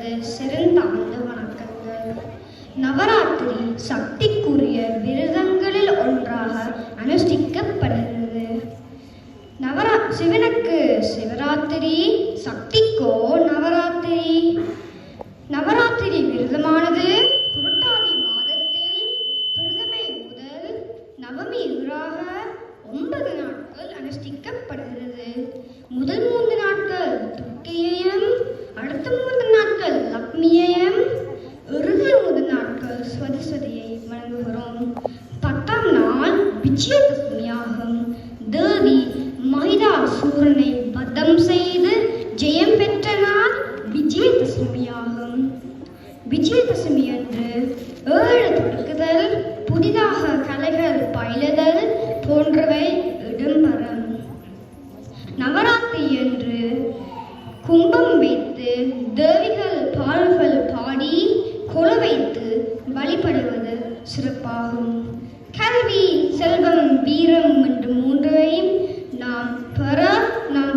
எனது சிறந்தாழ்ந்த வணக்கங்கள். நவராத்திரி சக்திக்குரிய விரதங்களில் ஒன்றாக அனுஷ்டிக்கப்படுகிறது. சிவனுக்கு சிவராத்திரி, சக்திக்கோ நவராத்திரி. நவராத்திரி விரதமானது புரட்டாதி மாதத்தில் பிரதமை முதல் நவமி வராக 9 நாட்கள் அனுஷ்டிக்கப்படுகிறது. முதல் 3 நாட்கள் துர்க்கையையும், அடுத்த 3 நாட்கள் லக்ஷ்மியையும், இறுதி 3 நாட்கள் சரஸ்வதியை வணங்குகிறோம். 10ஆம் நாள் விஜயதசமியாகும். தேவி மகிஷாசூரனை வதம் செய்து ஜெயம் பெற்ற நாள் விஜயதசமியாகும். விஜயதசமி அன்று 7 தொடுக்குதல், புதிதாக கலைகள் பயிலுதல் போன்றவை இடம்பெறும். நவராத்திரி அன்று கும்பம் வைத்து தேவிகள் பாடல்கள் பாடி கொலு வைத்து வழிபடுவது சிறப்பாகும். கல்வி, செல்வம், வீரம் என்று 3ஐயும் நாம் பெற நாம்